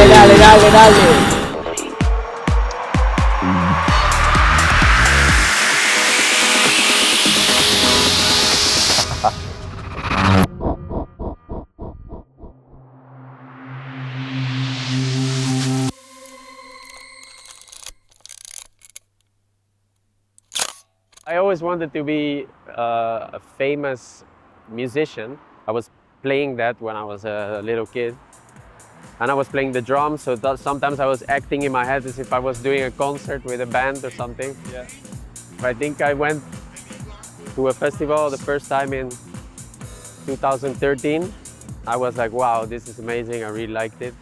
dale, dale, dale, dale. I always wanted to be a famous musician. I was playing that when I was a little kid. And I was playing the drums, so sometimes I was acting in my head as if I was doing a concert with a band or something. Yeah. I think I went to a festival the first time in 2013. I was like, wow, this is amazing, I really liked it.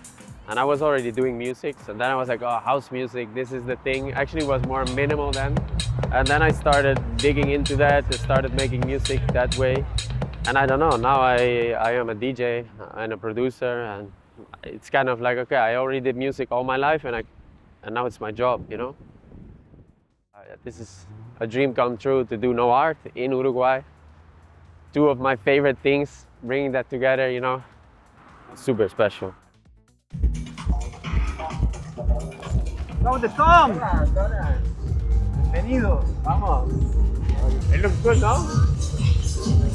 And I was already doing music, so then I was like, oh, house music, this is the thing. Actually, it was more minimal then. And then I started digging into that, I started making music that way. And I don't know, now I am a DJ and a producer, and it's kind of like, okay, I already did music all my life, and now it's my job, you know? This is a dream come true to do NOART in Uruguay. Two of my favorite things, bringing that together, you know, super special. Vamos to Tom! Bienvenido! Vamos! It looks good, no?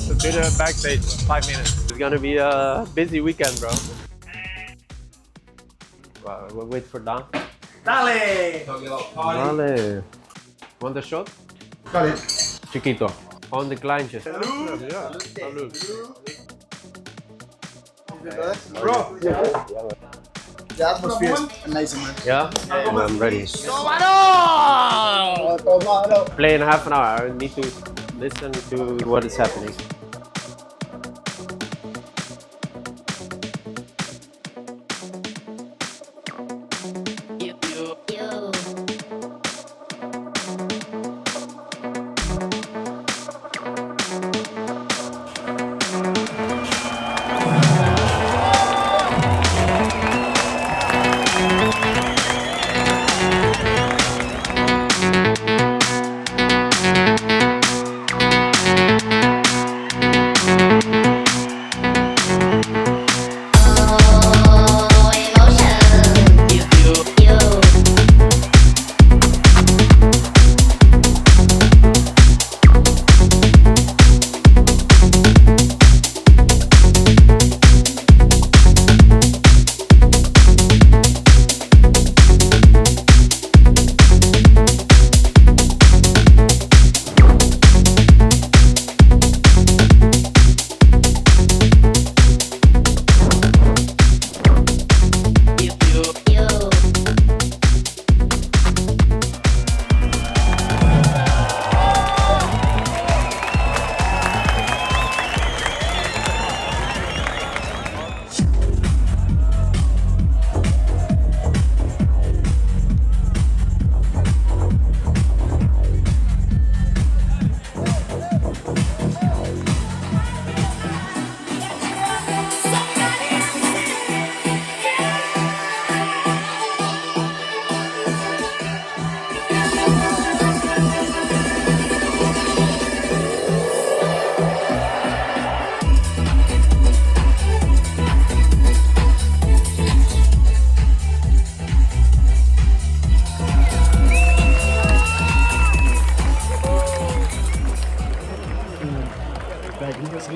A bit of backstage, 5 minutes. It's gonna be a busy weekend, bro. Wow, we'll wait for Dan. Dale! Dale! Want a shot? Dale. Chiquito. On the kleintjes. Bro, the atmosphere is amazing, man. Yeah? I'm ready. Play in half an hour. I need to listen to what is happening.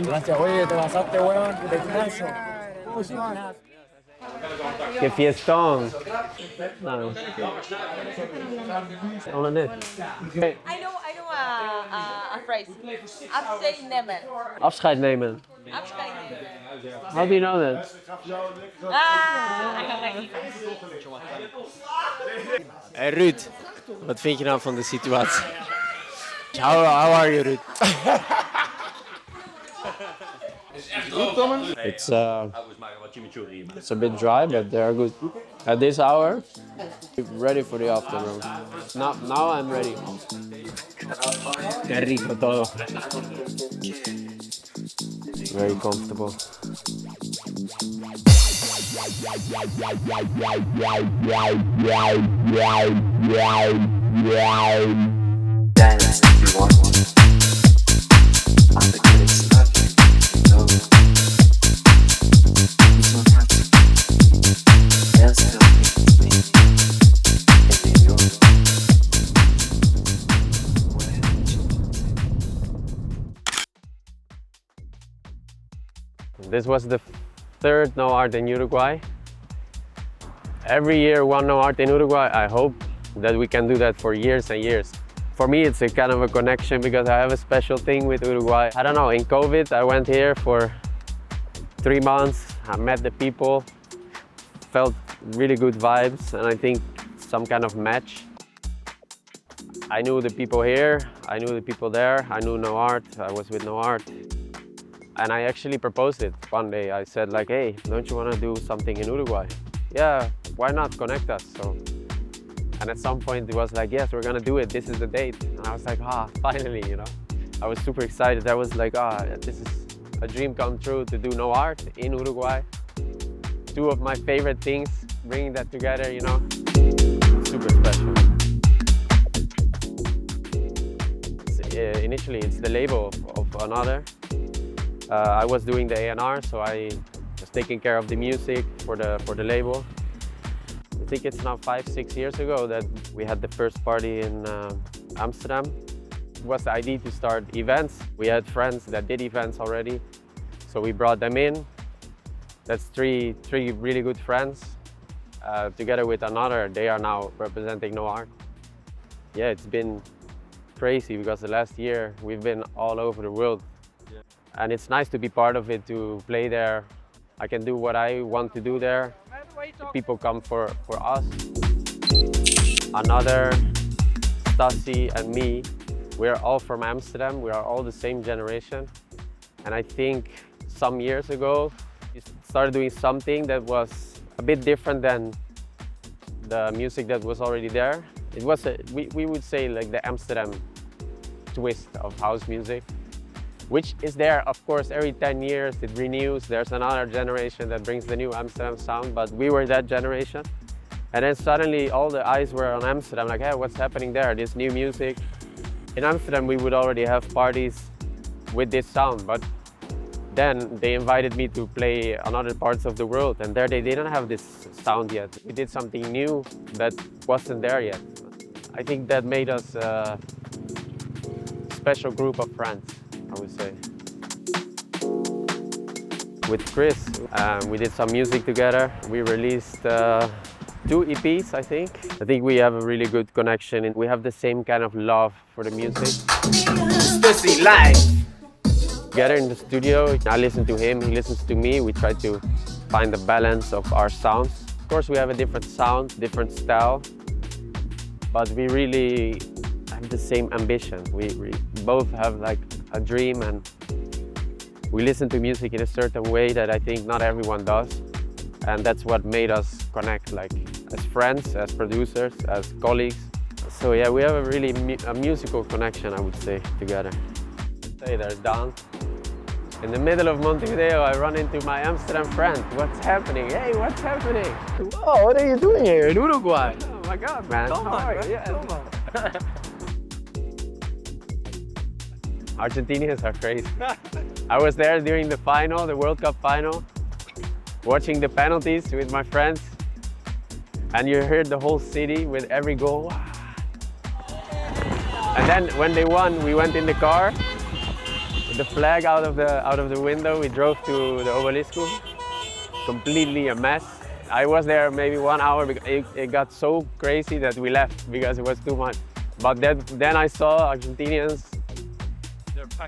Gracias, oye, te pasaste, weón, te canso. ¡Qué fiestón! No. Hola, I know a phrase. Afscheid nemen. Afscheid nemen. Afscheid nemen. How do you know that? Hey Ruud, wat vind je nou van de situatie? How are you, Ruud? It's a bit dry, but they are good. At this hour, ready for the afternoon. Now I'm ready. Qué rico todo. Very comfortable. Dance if you want. I'm the critics love you, you know. You don't have to. They'll still This was the third NOART in Uruguay. Every year one NOART in Uruguay. I hope that we can do that for years and years. For me, it's a kind of a connection because I have a special thing with Uruguay. I don't know, in COVID, I went here for 3 months. I met the people, felt really good vibes, and I think some kind of match. I knew the people here, I knew the people there, I knew NOART, I was with NOART. And I actually proposed it one day. I said like, hey, don't you want to do something in Uruguay? Yeah, why not connect us? And at some point it was like, yes, we're gonna do it, this is the date. And I was like, finally, you know. I was super excited. I was like, this is a dream come true to do NOART in Uruguay. Two of my favorite things, bringing that together, you know, super special. Initially, it's the label of another. I was doing the A&R, so I was taking care of the music for the label. I think it's now 5-6 years ago that we had the first party in Amsterdam. It was the idea to start events. We had friends that did events already, so we brought them in. That's three really good friends. Together with another, they are now representing NOART. Yeah, it's been crazy because the last year we've been all over the world. Yeah. And it's nice to be part of it, to play there. I can do what I want to do there. The people come for us. Another, Stasi and me, we're all from Amsterdam. We are all the same generation. And I think some years ago, we started doing something that was a bit different than the music that was already there. It was, we would say, like the Amsterdam twist of house music, which is there, of course, every 10 years, it renews. There's another generation that brings the new Amsterdam sound, but we were that generation. And then suddenly all the eyes were on Amsterdam, like, hey, what's happening there? This new music. In Amsterdam, we would already have parties with this sound, but then they invited me to play on other parts of the world, and there they didn't have this sound yet. We did something new that wasn't there yet. I think that made us a special group of friends, I would say. With Chris, we did some music together. We released 2 EPs, I think. I think we have a really good connection, and we have the same kind of love for the music. Stussy live. Together in the studio, I listen to him, he listens to me. We try to find the balance of our sounds. Of course, we have a different sound, different style, but we really have the same ambition. We both have like a dream, and we listen to music in a certain way that I think not everyone does. And that's what made us connect, like as friends, as producers, as colleagues. So yeah, we have a really musical connection, I would say, together. Hey, there's Dan. In the middle of Montevideo, I run into my Amsterdam friend. What's happening? Hey, what's happening? Oh, what are you doing here in Uruguay? Oh my God, man. Come How on, are you? Yeah. come on. Argentinians are crazy. I was there during the final, the World Cup final, watching the penalties with my friends. And you heard the whole city with every goal. And then when they won, we went in the car, with the flag out of the window. We drove to the Obelisco, completely a mess. I was there maybe 1 hour because it got so crazy that we left because it was too much. But then I saw Argentinians.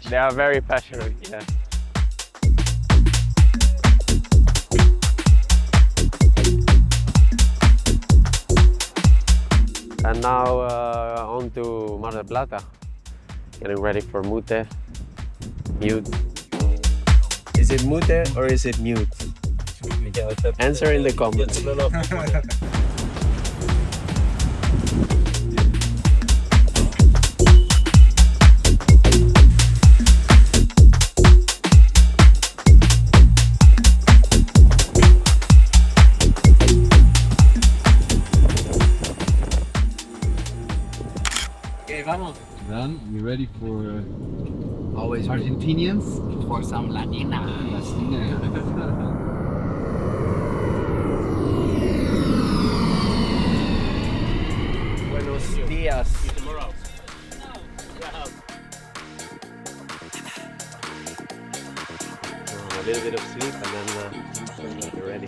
They are very passionate, yeah. And now on to Mar del Plata, getting ready for mute. Mute. Is it mute or is it mute? Answer in the comments. Okay, vamos. Dan, you ready for Always Argentinians? for some Latina. Buenos días. little bit of sleep, and then you're ready.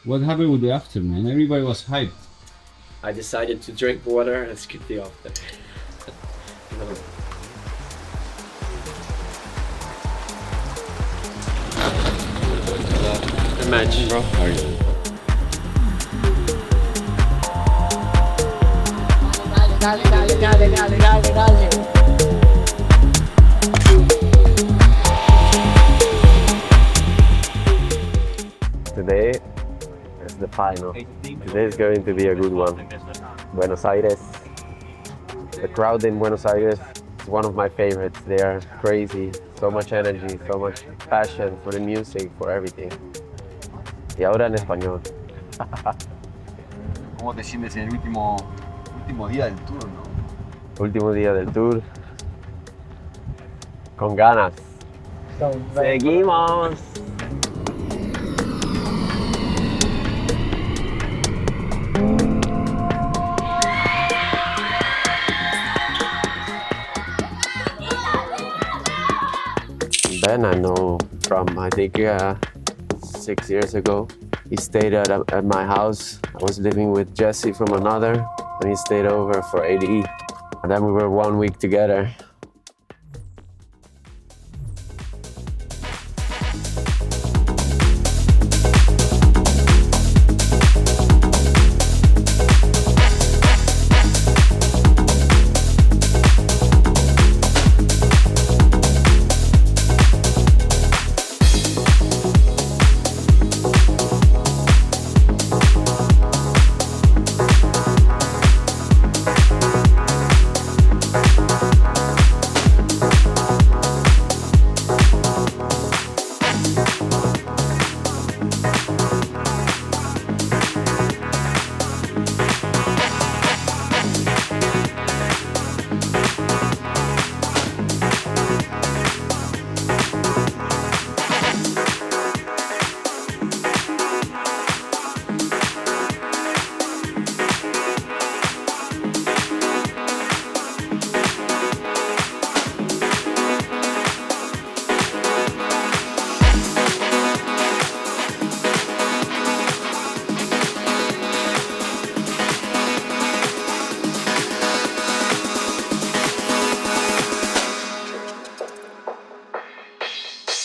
What happened with the after, man? Everybody was hyped. I decided to drink water and skip the after. No. Imagine, bro. How are you? Today is the final. Today is going to be a good one. Buenos Aires. The crowd in Buenos Aires is one of my favorites. They are crazy. So much energy, so much passion for the music, for everything. Y ahora en español. ¿Cómo te sientes en el último día del tour, no? Último día del tour. Con ganas. Seguimos. Ben, I know from, I think, 6 years ago. He stayed at my house. I was living with Jesse from another, and he stayed over for ADE. And then we were 1 week together.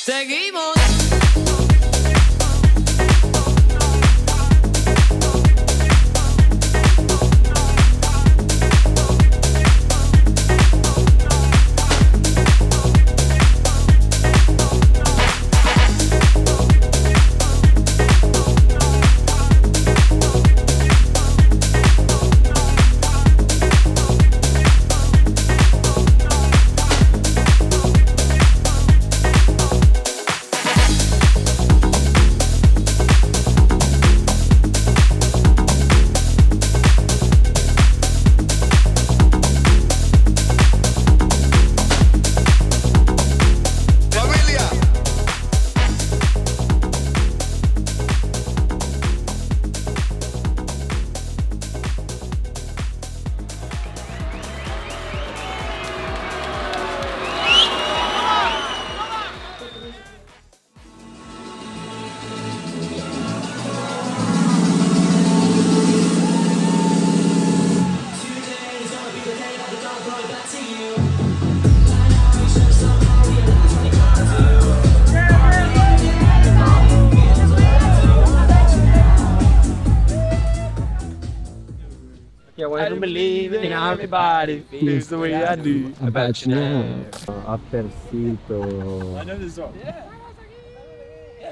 Seguimos. Everybody feels the way I do about you now. AFTERCITO.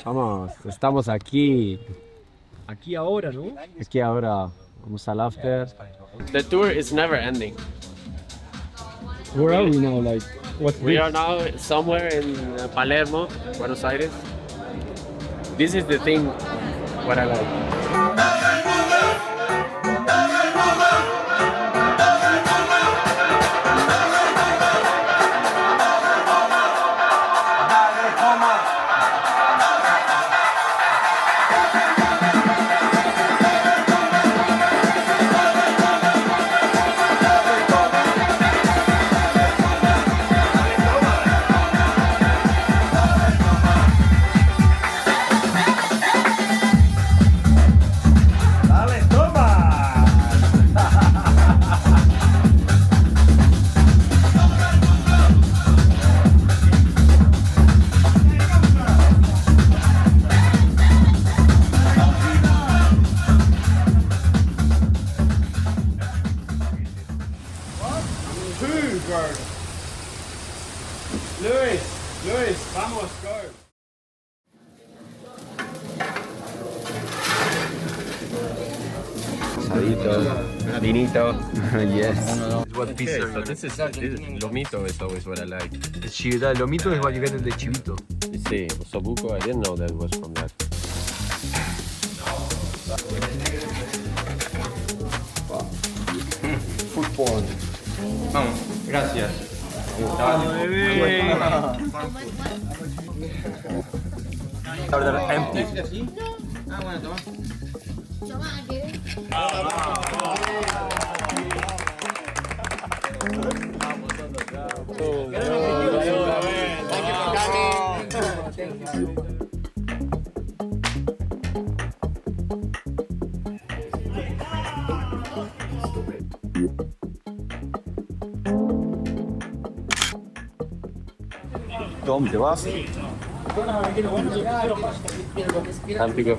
Vamos, estamos aquí. Aquí ahora, ¿no? Aquí ahora. Vamos al after. The tour is never ending. Where are we now? Like, what? We are now somewhere in Palermo, Buenos Aires. This is the thing what I like. Luis, vamos, go. Asadito, vinito. Yes. What pizza? So this is lomito is always what I like. El lomito es what you get in the chivito. Sí, osobuco, I didn't know that was from that. Food porn. Vamos, gracias. Empty. Tom, ¿te vas? Tampico.